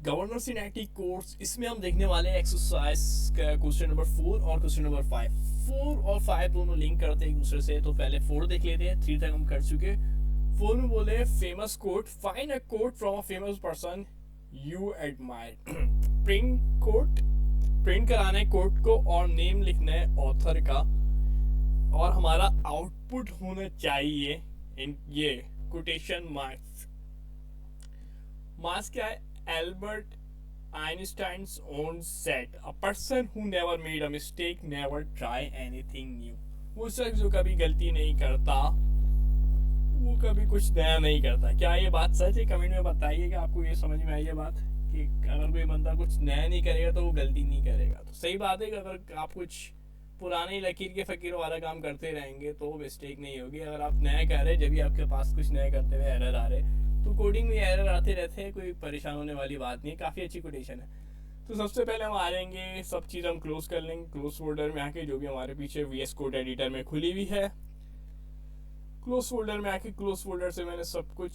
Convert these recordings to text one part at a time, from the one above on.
Governor सिनेटिक course, इसमें हम देखने वाले हैं एक्सरसाइज का क्वेश्चन नंबर 4 और क्वेश्चन नंबर 5। 4 और 5 दोनों लिंक करते हैं एक दूसरे से, तो पहले 4 देख लेते हैं। 3 तक हम कर चुके। 4 में बोले famous quote, find a quote from a famous person you admire. Print कराना है कोट को और नेम लिखना है ऑथर का, और हमारा आउटपुट होना चाहिए इन ये कोटेशन मार्क्स। मार्क्स क्या है? Albert Einstein's own said, a person who never made a mistake never try anything new. वो शख्स जो कभी गलती नहीं करता वो कभी कुछ नया नहीं करता। क्या ये बात सच है? कमेंट में बताइएगा आपको ये समझ में आई है बात कि अगर कोई बंदा कुछ नया नहीं करेगा तो वो गलती नहीं करेगा। तो सही बात है कि अगर आप कुछ पुरानी लकीर के फकीरों वाला काम करते रहेंगे तो मिस्टेक नहीं होगी। अगर आप नया कर रहे जब भी आपके पास कुछ नया करते हुए एरर आ रहे, तो कोडिंग में एरर आते रहते हैं, कोई परेशान होने वाली बात नहीं है। काफ़ी अच्छी कोटेशन है। तो सबसे पहले हम आ जाएंगे, सब चीज़ हम क्लोज कर लेंगे। क्लोज फोल्डर में आके जो भी हमारे पीछे VS कोड एडिटर में खुली हुई है, क्लोज फोल्डर में आके क्लोज फोल्डर से मैंने सब कुछ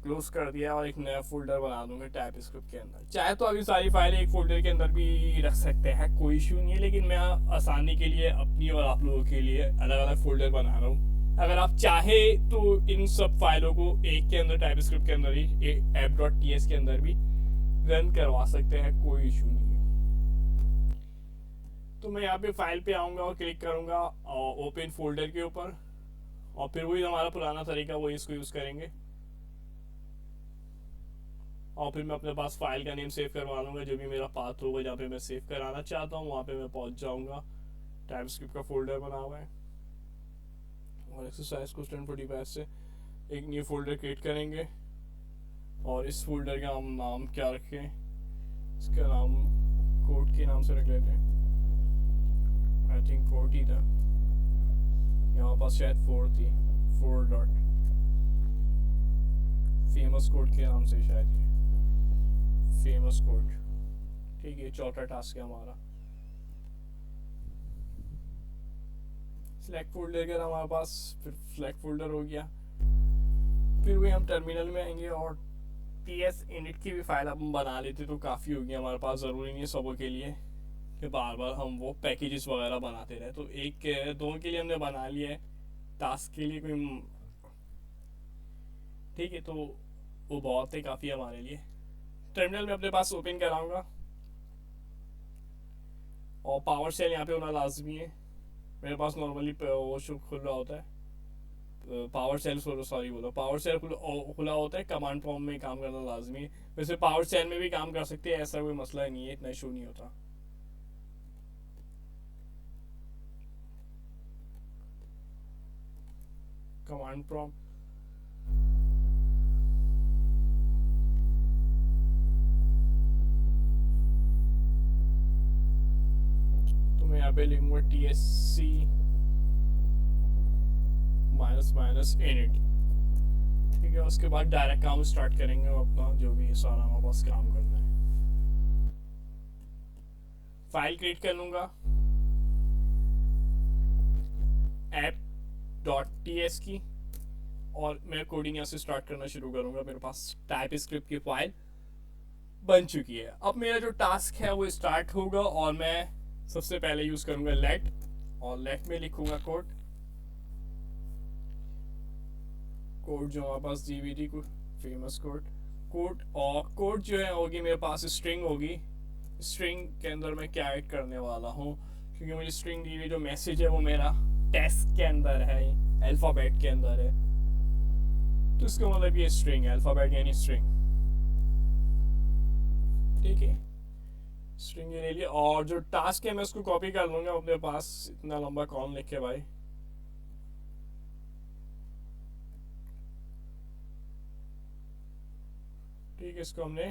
क्लोज कर दिया और एक नया फोल्डर बना दूंगा टाइपस्क्रिप्ट के अंदर। चाहे तो अभी सारी फाइलें एक फोल्डर के अंदर भी रख सकते हैं, कोई इशू नहीं है, लेकिन मैं आसानी के लिए अपनी और आप लोगों के लिए अलग अलग फोल्डर बना रहा हूँ। अगर आप चाहे तो इन सब फाइलों को एक के अंदर टाइपस्क्रिप्ट के अंदर ही app.ts के अंदर भी रन करवा सकते हैं, कोई इशू नहीं है। तो मैं यहाँ पे फाइल पे आऊँगा और क्लिक करूँगा ओपन फोल्डर के ऊपर, और फिर वही हमारा पुराना तरीका वही इसको यूज़ करेंगे, और फिर मैं अपने पास फाइल का नेम सेव करवा लूँगा। जो भी मेरा पाथ होगा जहाँ पे मैं सेव कराना चाहता हूँ वहाँ पे मैं पहुँच जाऊँगा। टाइपस्क्रिप्ट का फोल्डर बना हुआ है और एक्सरसाइज क्वेश्चन 45 से एक न्यू फोल्डर क्रिएट करेंगे, और इस फोल्डर का हम नाम क्या रखें? इसका नाम कोड के नाम से रख लेते हैं। आई थिंक 4 ही था, यहाँ पास शायद 4 थी, 4 डॉट फेमस कोड के नाम से शायद ये फेमस कोड। ठीक है, चौथा टास्क है हमारा। सिलेक्ट फोल्डर का हमारे पास फिर सिलेक्ट फोल्डर हो गया। फिर वही हम टर्मिनल में आएंगे और ts init की भी फाइल हम बना लेते तो काफ़ी होगी हमारे पास। ज़रूरी नहीं है सबों के लिए कि बार बार हम वो पैकेजेस वगैरह बनाते रहे। तो एक दो के लिए हमने बना लिया है, टास्क के लिए कोई, ठीक है, तो वो बहुत है काफ़ी हमारे लिए। टर्मिनल में अपने पास ओपन कराऊंगा और पावर सेल यहाँ पे होना लाजमी है। मेरे पास नॉर्मली वो खुला होता है, पावर सेल पावर सेल खुला होता है। कमांड प्रॉम्प्ट में काम करना लाजमी है। वैसे पावर सेल में भी काम कर सकते हैं, ऐसा कोई मसला नहीं है, इतना इशू नहीं होता। कमांड प्रॉम्प्ट तो मैं यहाँ पे लिखूंगा TSC -init। ठीक है, उसके बाद डायरेक्ट काम स्टार्ट करेंगे अपना, जो भी सारा हमारे पास काम करना है। फाइल क्रिएट कर लूंगा app.ts की, और मैं कोडिंग यहाँ से स्टार्ट करना शुरू करूंगा। मेरे पास टाइपस्क्रिप्ट की फाइल बन चुकी है। अब मेरा जो टास्क है वो स्टार्ट होगा, और मैं सबसे पहले यूज करूंगा लेट, और लेट में लिखूंगा कोड जो हमारे पास GVT को फेमस कोड और कोड जो है होगी मेरे पास स्ट्रिंग होगी। स्ट्रिंग के अंदर मैं क्या ऐड करने वाला हूँ, क्योंकि मुझे स्ट्रिंग दी हुई जो मैसेज है वो मेरा टेक्स्ट के अंदर है, अल्फ़ाबेट के अंदर है, तो इसका मतलब ये स्ट्रिंग है, अल्फ़ाबेट यानी स्ट्रिंग। ठीक है, स्ट्रिंग ये ले लिया, और जो टास्क है मैं उसको कॉपी कर लूँगा अपने पास। इतना लंबा कौन लिखे भाई। ठीक है, इसको हमने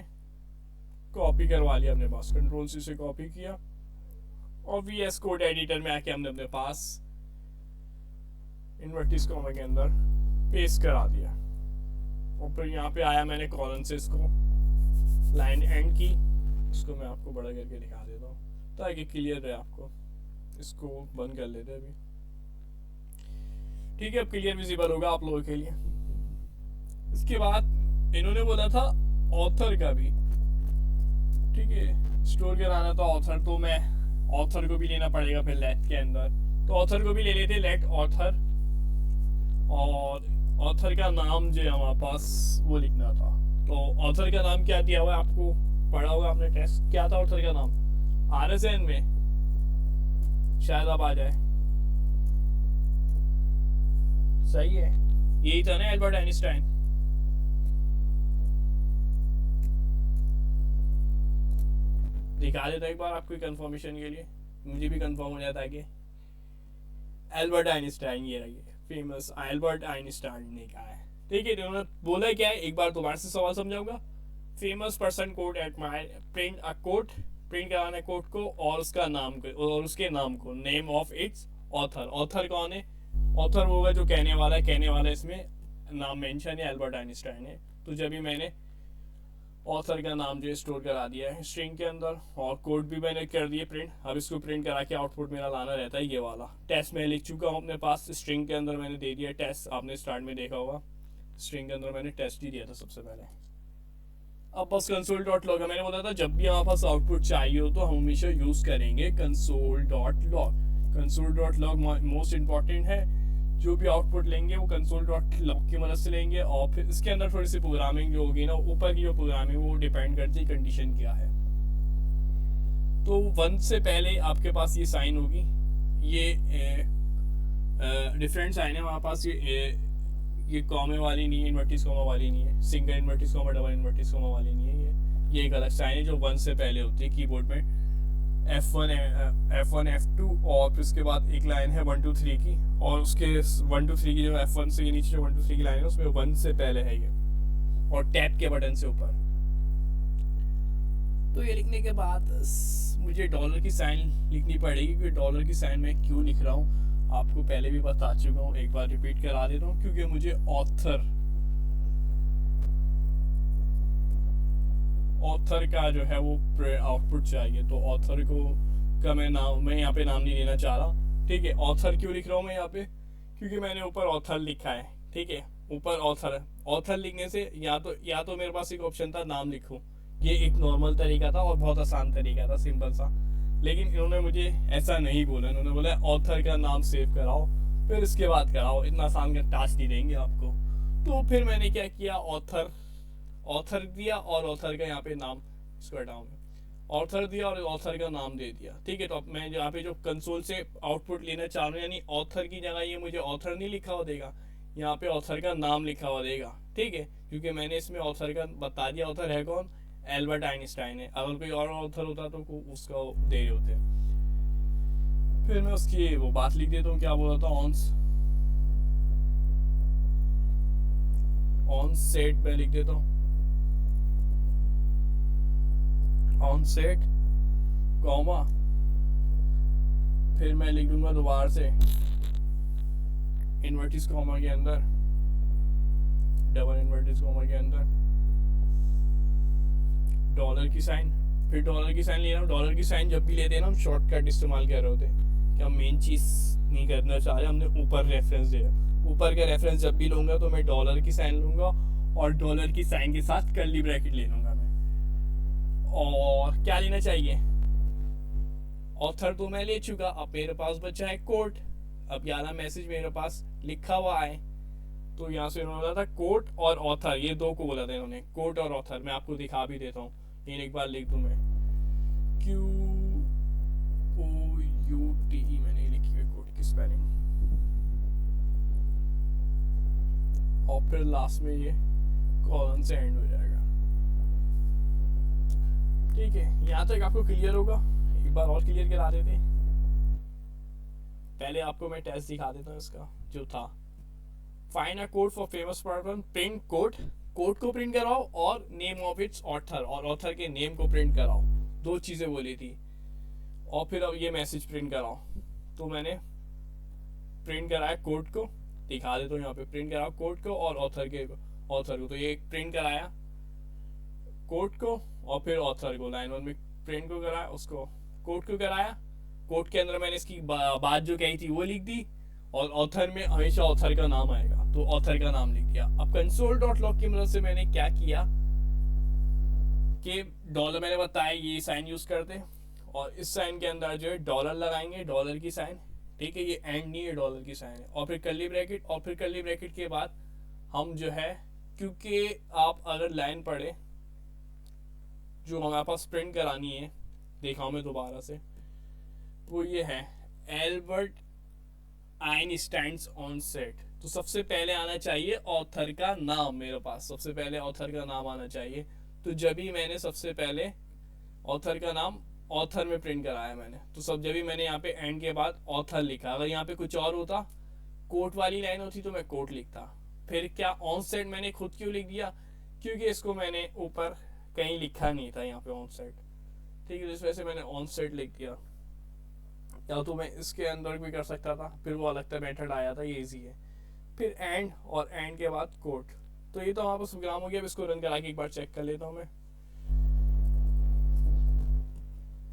कॉपी करवा लिया अपने पास, Ctrl+C से कॉपी किया, और VS कोड एडिटर में आके हमने अपने पास इन्वर्टिस कॉमा के अंदर पेस्ट करा दिया, और फिर यहाँ पे आया मैंने कॉलन से इसको लाइन एंड की। इसको मैं आपको बड़ा करके दिखा देता हूँ ताकि क्लियर रहे आपको। इसको बंद कर लेते हैं अभी। ठीक है, अब क्लियर विजिबल होगा आप लोगों के लिए। इसके बाद इन्होंने बोला था ऑथर का भी, ठीक है, स्टोर कराना तो ऑथर, तो मैं ऑथर को भी लेना पड़ेगा फिर लेट के अंदर, तो ऑथर को भी ले लेते लेट ऑथर, और ऑथर का नाम जो है हमारे पास वो लिखना था। तो ऑथर का नाम क्या दिया हुआ है आपको पढ़ा होगा आपने टेस्ट, क्या था ऑथर का नाम RSN में, शायद अब आ जाए, सही है यही था ना, एल्बर्ट आइंस्टाइन। दिखा देता एक बार आपको कंफर्मेशन के लिए, मुझे भी कंफर्म हो जाता है कि एल्बर्ट आइंस्टाइन, ये रही फेमस एल्बर्ट आइंस्टाइन ने कहा है। ठीक है, उन्होंने बोला क्या है, एक बार दोबारा से सवाल समझाऊंगा। Famous person quote admire, print a quote, print कराना है कोट को और उसका नाम को और उसके नाम को, name of its author. Author कौन है, ऑथर होगा जो कहने वाला है, कहने वाला इसमें नाम मेंशन है, एल्बर्ट आइंस्टाइन है। तो जब भी मैंने ऑथर का नाम जो स्टोर करा दिया है स्ट्रिंग के अंदर, और कोड भी मैंने कर दिए प्रिंट, अब इसको प्रिंट करा के आउटपुट मेरा लाना रहता है ये वाला। टेस्ट मैं लिख चुका हूँ अपने पास, स्ट्रिंग के अंदर मैंने दे दिया टेस्ट, आपने स्टार्ट में देखा होगा स्ट्रिंग के अंदर मैंने टेस्ट ही दिया था सबसे पहले। अब बस कंसोल डॉट लॉग, मैंने बोला था जब भी हमारे पास आउटपुट चाहिए हो तो हम हमेशा यूज करेंगे console dot log. Console dot log most important है, जो भी आउटपुट लेंगे वो कंसोल डॉट लॉग की मदद से लेंगे, और फिर इसके अंदर थोड़ी सी प्रोग्रामिंग जो होगी ना, ऊपर की जो प्रोग्रामिंग वो डिपेंड करती है कंडीशन क्या है। तो 1 से पहले आपके पास ये साइन होगी, ये डिफरेंट साइन है हमारे पास, ये कॉमे वाली नहीं है, इन्वर्टिस कॉमा वाली नहीं है, सिंगल इन्वर्टिस कॉमा डबल इन्वर्टिस कॉमा वाली नहीं है, ये एक अलग साइन है जो 1 से पहले होती है कीबोर्ड में। F1 F2 और फिर उसके बाद एक लाइन है 1 2 3 की, और उसके 1 2 3 की जो F1 से नीचे जो 1 2 3 की लाइन है उसमें 1 से पहले है ये, और टैप के बटन से ऊपर। तो ये लिखने के बाद मुझे डॉलर की साइन लिखनी पड़ेगी, क्योंकि डॉलर की साइन मैं क्यों लिख रहा हूँ आपको पहले भी बता चुका हूँ, एक बार रिपीट करा देता हूँ, क्योंकि मुझे ऑथर का जो है वो आउटपुट चाहिए। तो ऑथर को का मैं यहाँ पे नाम नहीं लेना चाह रहा। ठीक है, ऑथर क्यों लिख रहा हूँ मैं यहाँ पे, क्योंकि मैंने ऊपर ऑथर लिखा है। ठीक है, ऊपर ऑथर लिखने से या तो मेरे पास एक ऑप्शन था नाम लिखूं, ये एक नॉर्मल तरीका था और बहुत आसान तरीका था, सिंपल सा, लेकिन इन्होंने मुझे ऐसा नहीं बोला, इन्होंने बोला ऑथर का नाम सेव कराओ फिर इसके बाद कराओ, इतना आसान का टास्क नहीं देंगे आपको। तो फिर मैंने क्या किया, ऑथर दिया और ऑथर का यहाँ पे नाम, इसको हटाऊं, ऑथर दिया और ऑथर का नाम दे दिया। ठीक है, तो अब मैं यहाँ पे जो कंसोल से आउटपुट लेना चाह रहा हूँ, यानी ऑथर की जगह ये मुझे ऑथर नहीं लिखा हुआ देगा, यहाँ पे ऑथर का नाम लिखा हुआ देगा। ठीक है, क्योंकि मैंने इसमें ऑथर का बता दिया, ऑथर है कौन, एल्बर्ट आइंस्टाइन है। अगर कोई और ऑथर होता तो उसका दे रहे होते। फिर मैं उसकी वो बात लिख देता हूँ, क्या बोला था, ऑन सेट में लिख देता हूँ, ऑन सेट कॉमा, फिर मैं लिख दूंगा दोबारा से इन्वर्टिस कॉमा के अंदर, डबल इन्वर्टिस कॉमा के अंदर डॉलर की साइन, फिर डॉलर की साइन ले रहा हूँ। डॉलर की साइन जब भी लेते हैं ना हम शॉर्टकट इस्तेमाल कर रहे होते हैं, कि हम मेन चीज़ नहीं करना चाह रहे, हमने ऊपर रेफरेंस दिया, ऊपर का रेफरेंस जब भी लूँगा तो मैं डॉलर की साइन लूँगा और डॉलर की साइन के साथ कर्ली ब्रैकेट ले लूँगा मैं। और क्या लेना चाहिए, ऑथर तो मैं ले चुका, अब मेरे पास बचा है कोट। अब यहाँ मैसेज मेरे पास लिखा हुआ है, तो यहाँ से उन्होंने बोला था कोट और ऑथर, ये दो को बोला था इन्होंने, कोट और ऑथर। मैं आपको दिखा भी देता हूँ, लेकिन एक बार लिख दूँ मैं, QOUTE मैंने लिखी हुई कोट की स्पेलिंग, और फिर लास्ट में ये कॉलन से एंड हो जाएगा। ठीक है, यहाँ तक आपको क्लियर होगा, एक बार और क्लियर करा देते हैं। पहले आपको मैं टेस्ट दिखा देता हूँ इसका जो था, find a code for famous person, print code, code को प्रिंट कराओ और नेम ऑफ इट्स ऑथर, और ऑथर के नेम को प्रिंट कराओ, दो चीज़ें बोली थी। और फिर अब ये मैसेज प्रिंट कराओ, तो मैंने प्रिंट कराया कोड को, दिखा देता हूँ यहाँ पे, प्रिंट कराओ कोड को और ऑथर को, तो ये प्रिंट कराया कोड को और फिर ऑथर को, लाइन 1 में प्रिंट को कराया, उसको कोड को कराया, कोड के अंदर मैंने इसकी बात जो कही थी वो लिख दी, और ऑथर में हमेशा ऑथर का नाम आएगा तो ऑथर का नाम लिख दिया। अब कंसोल डॉट लॉग की मदद से मैंने क्या किया, कि डॉलर मैंने बताया ये साइन यूज करते हैं, और इस साइन के अंदर जो है डॉलर लगाएंगे, डॉलर की साइन, ठीक है, ये एंड नहीं है, डॉलर की साइन है, और फिर कर्ली ब्रैकेट, और फिर कर्ली ब्रैकेट के बाद हम जो है, क्योंकि आप अगर लाइन पढ़े जो हमारे पास प्रिंट करानी है, दिखाऊं मैं दोबारा से, वो ये है एल्बर्ट आइंस्टाइन ऑन सेट। तो सबसे पहले आना चाहिए ऑथर का नाम, मेरे पास सबसे पहले ऑथर का नाम आना चाहिए। तो जब भी मैंने सबसे पहले ऑथर का नाम ऑथर में प्रिंट कराया मैंने, तो सब जब भी मैंने यहाँ पे एंड के बाद ऑथर लिखा। अगर यहाँ पे कुछ और होता, कोट वाली लाइन होती, तो मैं कोट लिखता। फिर क्या ऑन सेट मैंने खुद क्यों लिख दिया, क्योंकि इसको मैंने ऊपर कहीं लिखा नहीं था यहाँ पे ऑन सेट, ठीक है, इस वजह से मैंने ऑन सेट लिख दिया। या तो मैं इसके अंदर भी कर सकता था, फिर वो अलग तरह मेथड आया था, ये इजी है। फिर एंड, और एंड के बाद कोट। तो ये तो हमारे पास प्रोग्राम हो गया। अब इसको रन करा के एक बार चेक कर लेता हूँ मैं,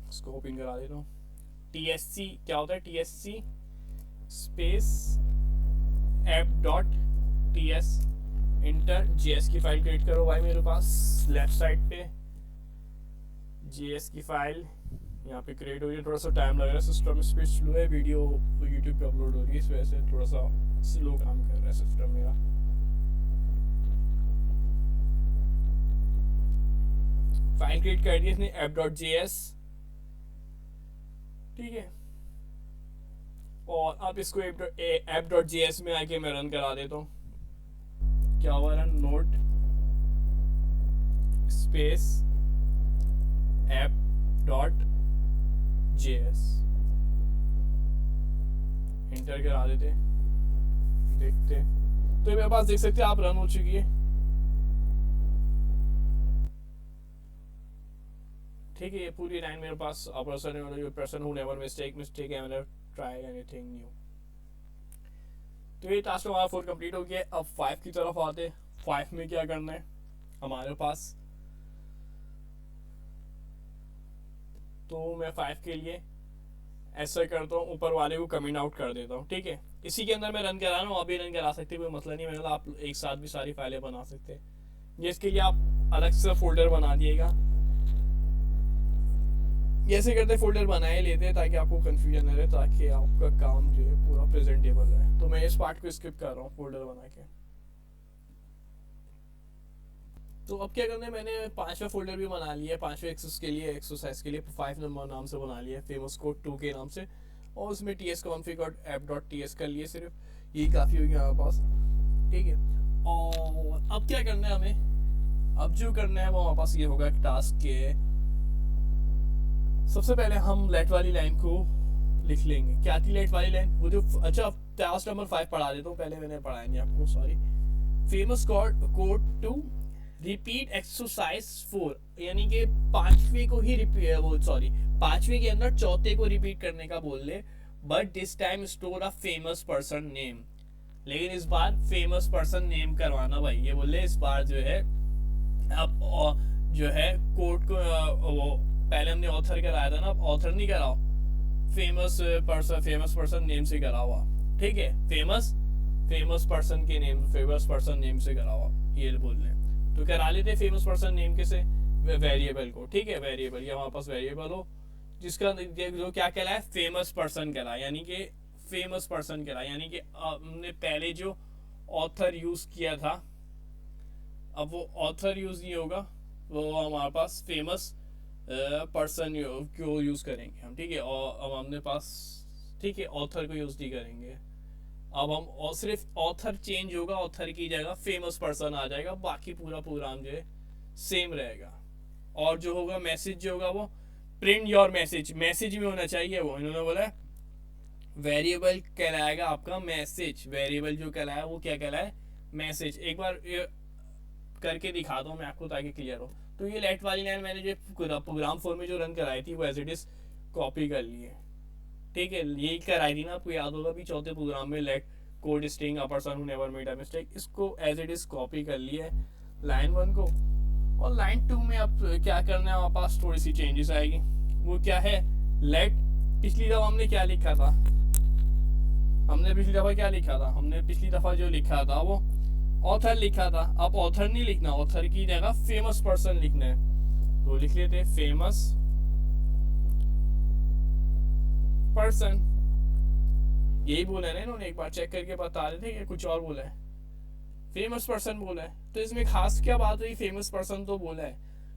इसको ओपन करा देता हूँ। TSC क्या होता है, TSC space app.ts inter JS की फाइल क्रिएट करो भाई। मेरे पास लेफ्ट साइड पे JS की फाइल यहाँ पे क्रिएट हो रही है। थोड़ा सा टाइम लग रहा है, सिस्टम स्पीड स्लो है, वीडियो यूट्यूब पे अपलोड हो रही है, इस वजह से थोड़ा सा स्लो काम कर रहा है सिस्टम मेरा। फाइल क्रिएट कर दी इसने app.js, ठीक है, और अब इसको app.js में आके मैं रन करा देता हूँ। क्या हुआ, run note space app.js inter करा देते, देखते। तो मेरे पास देख सकते हैं आप, रन हो चुकी है, ठीक है। ये पूरी लाइन मेरे पास person who never mistake ever try anything new. तो ये टास्क हमारा 4 कंप्लीट हो गया। अब 5 की तरफ आते। 5 में क्या करना है हमारे पास, तो मैं 5 के लिए ऐसा करता हूँ, ऊपर वाले को कमेंट आउट कर देता हूँ, ठीक है। इसी के अंदर मैं रन करा रहा हूँ, अभी रन करा सकते, कोई मसला नहीं है। मतलब आप एक साथ भी सारी फाइलें बना सकते हैं। जिसके लिए आप अलग से फोल्डर बना दिएगा, जैसे करते फोल्डर बनाए लेते हैं ताकि आपको कंफ्यूजन न रहे, ताकि आपका काम जो है पूरा प्रेजेंटेबल रहे। तो मैं इस पार्ट को स्किप कर रहा हूँ फोल्डर बना के। तो अब क्या करना है, मैंने 5वां फोल्डर भी बना लिया है, 5वें एक्सरसाइज के लिए 5 नंबर नाम से बना लिया है, फेमस कोड 2 के नाम से, और उसमें ts config और app.ts कर लिए, सिर्फ यही काफ़ी होगी हमारे पास, ठीक है। और अब क्या करना है हमें, अब जो करना है वो हमारे पास ये होगा टास्क के, सबसे पहले हम लेट वाली लाइन को लिख लेंगे। क्या थी लेट वाली लाइन, वो जो, अच्छा टास्क नंबर 5 पढ़ा देता हूँ, पहले मैंने पढ़ाया नहीं आपको, sorry. Famous code 2 repeat exercise 4, यानी कि 5वें को ही रिपीट, वो सॉरी 5वें के अंदर चौथे को रिपीट करने का बोल ले, but this time store a famous person name. लेकिन इस बार फेमस पर्सन नेम करवाना भाई, ये बोले इस बार जो है अब जो है कोड को, वो पहले हमने ऑथर कराया था ना, अब ऑथर नहीं कराओ, फेमस पर्सन नेम से करा हुआ, ठीक है। फेमस पर्सन के नेम, फेमस पर्सन नेम से करा हुआ, ये बोल रहे। तो करा लेते फेमस पर्सन नेम के से वेरिएबल को, ठीक है। वेरिएबल, ये हमारे पास वेरिएबल हो जिसका जो क्या कहलाए, फेमस पर्सन कहला, यानी कि फेमस पर्सन कहला, यानी कि हमने पहले जो ऑथर यूज किया था, अब वो ऑथर यूज नहीं होगा, वो हमारे पास फेमस पर्सन को यूज करेंगे हम, ठीक है। और अब हमने पास, ठीक है, ऑथर को यूज नहीं करेंगे। अब हम और सिर्फ ऑथर चेंज होगा, ऑथर की जगह फेमस पर्सन आ जाएगा, बाकी पूरा प्रोग्राम जो है सेम रहेगा। और जो होगा मैसेज जो होगा वो प्रिंट योर मैसेज में होना चाहिए। वो इन्होंने बोला वेरिएबल कहलाएगा आपका मैसेज, वेरिएबल जो कहलाया वो क्या कहलाए, मैसेज। एक बार करके दिखा दूँ मैं आपको ताकि क्लियर हो। तो ये लेट वाली लाइन मैंने जो प्रोग्राम फॉर्म में जो रन कराई थी वो एज इट इज कॉपी कर ली है, ठीक है। यही कराई थी ना, आपको याद होगा भी चौथे प्रोग्राम में let code string a person who never made a mistake, इसको एज इट इज कॉपी कर लिया है लाइन 1 को। और लाइन 2 में अब क्या करना है, हमारे पास थोड़ी सी चेंजेस आएगी। वो क्या है, लेट, पिछली दफा हमने क्या लिखा था, हमने पिछली दफा जो लिखा था वो ऑथर लिखा था। अब ऑथर नहीं लिखना, ऑथर की जगह फेमस पर्सन लिखना है। तो लिख लेते फेमस पर्सन। यही बोला है ना इन्होंने, एक बार चेक करके बता रहे थे कि कुछ और बोला है, फेमस पर्सन बोला है। तो इसमें खास क्या बात हुई, फेमस पर्सन तो बोला है,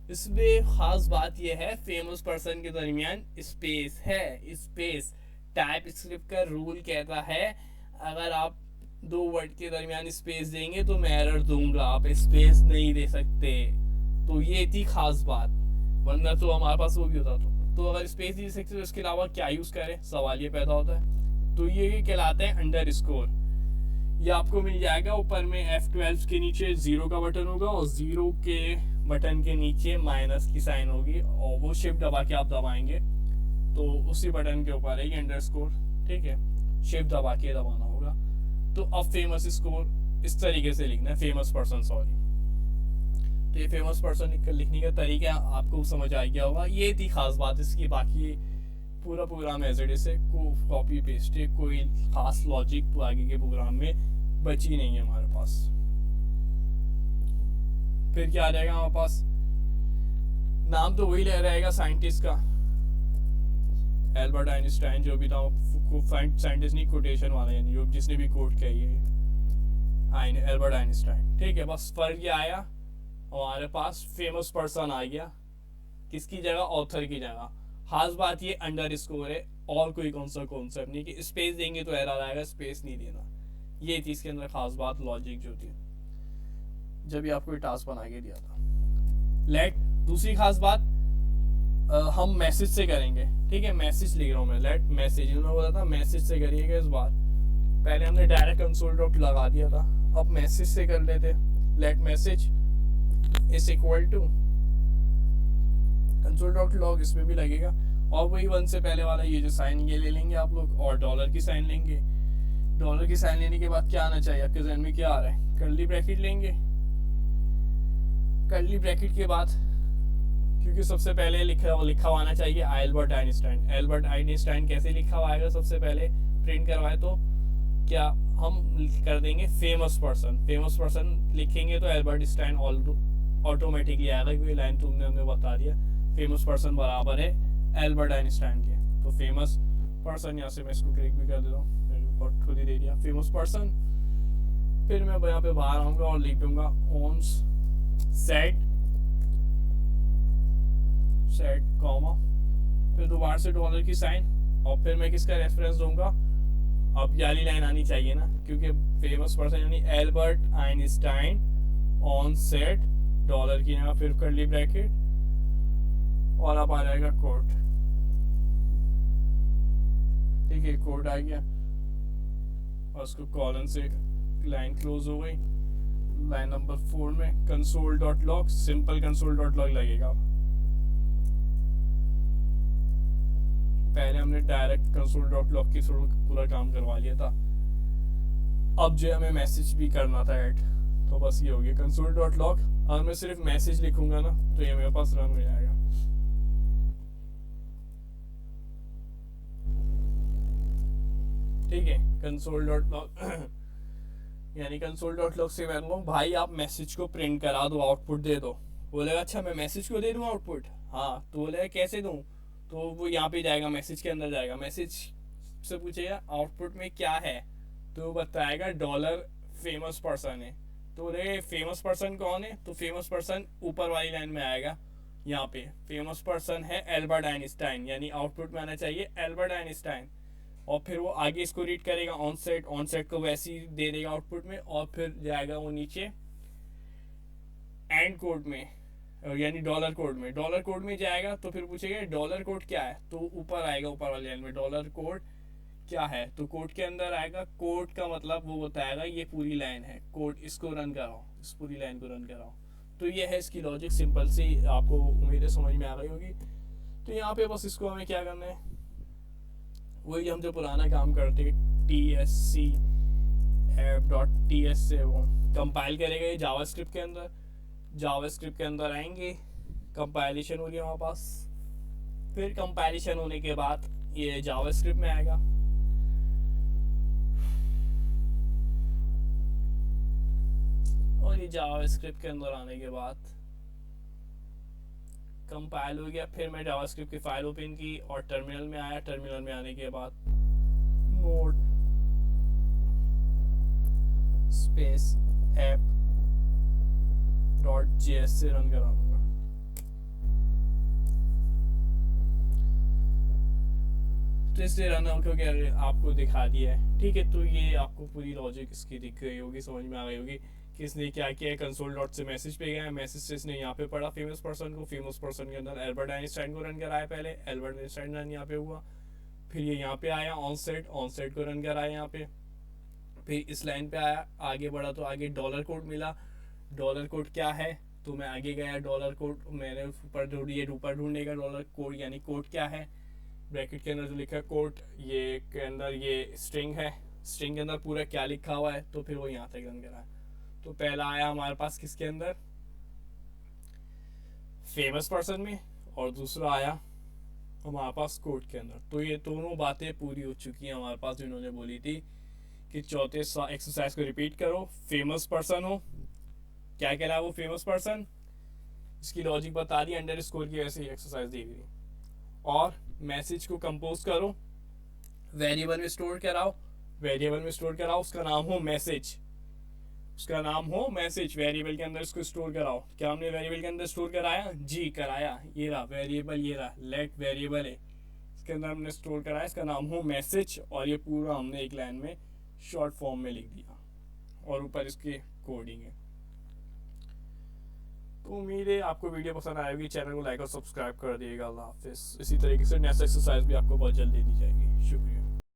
इसमें खास बात यह है फेमस पर्सन के दरमियान स्पेस है। स्पेस टाइप स्क्रिप्ट का रूल कहता है अगर आप दो वर्ड के दरमियान स्पेस देंगे तो मैं एरर दूंगा, आप स्पेस नहीं दे सकते। तो ये थी खास बात, वरना तो हमारे पास वो भी होता। तो अगर स्पेस दे सकते तो इसके अलावा क्या यूज करें, सवाल ये पैदा होता है। तो ये कहलाता है अंडरस्कोर। ये आपको मिल जाएगा ऊपर में F12 के नीचे 0 का बटन होगा और 0 के बटन के नीचे माइनस की साइन होगी, और वो शिफ्ट दबा के आप दबाएंगे तो उसी बटन के ऊपर है अंडरस्कोर। ठीक है, शिफ्ट दबा के दबाना होगा। तो अब फेमस स्कोर इस तरीके से लिखना है, फेमस पर्सन, सॉरी। तो ये फेमस पर्सन लिखने का तरीका आपको समझ आ गया होगा। ये थी खास बात इसकी, बाकी पूरा प्रोग्राम एज इट इज है, कॉपी पेस्ट है, कोई खास लॉजिक आगे के प्रोग्राम में बची नहीं है हमारे पास। फिर क्या आ जाएगा हमारे पास, नाम तो वही ले रहेगा साइंटिस्ट का, एल्बर्ट आइंस्टाइन जो भी था, साइंटिस्ट नहीं, कोटेशन वाला, यानी जो जिसने भी कोट किया ये एल्बर्ट आइंस्टाइन। ठीक है, बस फर्क ये आया, हमारे पास फेमस पर्सन आ गया, किसकी जगह, ऑथर की जगह। खास बात ये अंडरस्कोर है, और कोई कौन सा कॉन्सेप्ट नहीं कि स्पेस देंगे तो एरर आएगा, स्पेस नहीं देना। ये थी इसके अंदर खास बात, लॉजिक जो थी, जब ये आपको टास्क बना के दिया था। लेट दूसरी खास बात हम मैसेज से करेंगे। ठीक है, मैसेज लिख रहा हूँ मैं, लेट मैसेज, इन्होंने बोला था मैसेज से करिएगा इस बार। पहले हमने डायरेक्ट कंसोल डॉट लगा दिया था, अब मैसेज से कर लेते। Let message is equal to console dot log, इसमें भी लगेगा, और वही 1 से पहले वाला ये जो साइन ये ले लेंगे आप लोग, और डॉलर की साइन लेंगे। डॉलर की साइन लेने के बाद क्या आना चाहिए आपके जहन में, क्या आ रहा है, कर्ली ब्रैकेट लेंगे। कर्ली ब्रैकेट के बाद, क्योंकि सबसे पहले लिखा हुआ आना चाहिए एल्बर्ट आइंस्टाइन। एल्बर्ट आइंस्टाइन कैसे लिखा हुआ आएगा, सबसे पहले प्रिंट करवाए तो क्या हम कर देंगे फेमस पर्सन। फेमस पर्सन लिखेंगे तो एल्बर्ट आइंस्टाइन ऑटोमेटिकली आएगा, क्योंकि लाइन तुमने हमें बता दिया फेमस पर्सन बराबर है एल्बर्ट आइंस्टाइन के। तो फेमस पर्सन, यहाँ से मैं इसको क्लिक भी कर देता हूँ, खुद ही दे दिया फेमस पर्सन। फिर मैं यहाँ पे बाहर आऊँगा और लिख दूंगा ऑन सेट कॉमा, फिर दोबारा से डॉलर की साइन, और फिर मैं किसका रेफरेंस दूंगा, अब ये वाली लाइन आनी चाहिए ना, क्योंकि फेमस पर्सन यानी Albert Einstein on set dollar की जगह फिर कर्ली ब्रैकेट, और अब आ जाएगा कोट। ठीक है, कोट आ गया, और उसको कॉलन से लाइन क्लोज हो गई। लाइन नंबर 4 में console dot log, simple console dot log लगेगा। पहले हमने डायरेक्ट कंसोल डॉट लॉग की पूरा काम करवा लिया था, अब जो हमें मैसेज भी करना था ऐड, तो बस ये हो गया कंसोल डॉट लॉग। अगर मैं सिर्फ मैसेज लिखूंगा ना तो ये मेरे पास रन हो जाएगा। ठीक है, कंसोल डॉट लॉग यानी कंसोल डॉट लॉग से मैं कहूँ भाई आप मैसेज को प्रिंट करा दो, आउटपुट दे दो। बोलेगा अच्छा मैं मैसेज को दे दूँ आउटपुट, हाँ। तो बोलेगा कैसे दूँ, तो वो यहाँ पे जाएगा, मैसेज के अंदर जाएगा, मैसेज से पूछेगा आउटपुट में क्या है, तो बताएगा डॉलर फेमस पर्सन है। तो बोले फेमस पर्सन कौन है, तो फेमस पर्सन ऊपर वाली लाइन में आएगा, यहाँ पे फेमस पर्सन है एल्बर्ट आइंस्टाइन, यानी आउटपुट में आना चाहिए एल्बर्ट आइंस्टाइन। और फिर वो आगे इसको रीड करेगा ऑन सेट को वैसे ही दे देगा आउटपुट में, और फिर जाएगा वो नीचे एंड कोड में, यानी डॉलर कोड में जाएगा। तो फिर पूछेगा डॉलर कोड क्या है, तो ऊपर आएगा, ऊपर वाले लाइन में डॉलर कोड क्या है, तो कोड के अंदर आएगा। कोड का मतलब वो बताएगा ये पूरी लाइन है, कोड इसको रन कराओ, इस पूरी लाइन को रन कराओ। तो ये है इसकी लॉजिक, सिंपल सी, आपको उम्मीद है समझ में आ गई होगी। तो यहाँ पे बस इसको हमें क्या करना है, वही हम जो पुराना काम करते TSC app.ts से वो कंपाइल करेगा ये जावास्क्रिप्ट के अंदर। जावास्क्रिप्ट के अंदर आएंगे, कंपाइलेशन हो रही है हमारे पास, फिर कंपाइलेशन होने के बाद ये जावास्क्रिप्ट में आएगा। और ये जावास्क्रिप्ट के अंदर आने के बाद कंपाइल हो गया। फिर मैं जावास्क्रिप्ट की फाइल ओपन की और टर्मिनल में आया। टर्मिनल में आने के बाद नोड स्पेस ऐप .js से रन कराऊंगा। तो इसलिए रन क्योंकि आपको दिखा दिया है, ठीक है। तो ये आपको पूरी लॉजिक इसकी दिख गई होगी, समझ में आ गई होगी कि इसने क्या किया है। कंसोल डॉट से मैसेज पे गया है, मैसेज से इसने यहाँ पे पढ़ा फेमस पर्सन को। फेमस पर्सन के अंदर एल्बर्ट आइंस्टाइन को रन कराया। पहले एल्बर्ट आइंस्टाइन रन यहाँ पे हुआ, फिर ये यहाँ पे आया ऑन सेट को रन कराया यहाँ पे। फिर इस लाइन पे आया, आगे बढ़ा तो आगे डॉलर कोड मिला। डॉलर कोड क्या है, तो मैं आगे गया, डॉलर कोड मैंने ऊपर ढूंढने का डॉलर कोड यानी कोड क्या है। ब्रैकेट के अंदर जो लिखा है कोड, ये के अंदर ये स्ट्रिंग है, स्ट्रिंग के अंदर पूरा क्या लिखा हुआ है, तो फिर वो यहाँ तक रन करा है। तो पहला आया हमारे पास किसके अंदर, फेमस पर्सन में, और दूसरा आया हमारे पास कोड के अंदर। तो ये दोनों बातें पूरी हो चुकी हैं हमारे पास, जिन्होंने बोली थी कि चौथे एक्सरसाइज को रिपीट करो। फेमस पर्सन हो, क्या कह रहा है वो फेमस पर्सन, इसकी लॉजिक बता दी, अंडरस्कोर की वैसे ही एक्सरसाइज दी गई। और मैसेज को कंपोज करो, वेरिएबल में स्टोर कराओ, उसका नाम हो मैसेज, वेरिएबल के अंदर इसको स्टोर कराओ। क्या हमने वेरिएबल के अंदर स्टोर कराया, जी कराया, ये रहा वेरिएबल, ये रहा लेट वेरिएबल है, इसके अंदर हमने स्टोर कराया, इसका नाम हो मैसेज, और ये पूरा हमने एक लाइन में शॉर्ट फॉर्म में लिख दिया, और ऊपर इसकी कोडिंग है। तो उम्मीद है आपको वीडियो पसंद आएगी। चैनल को लाइक और सब्सक्राइब कर दिएगा। अल्लाह हाफिज़। इसी तरीके से नेक्स्ट एक्सरसाइज भी आपको बहुत जल्दी दी जाएगी। शुक्रिया।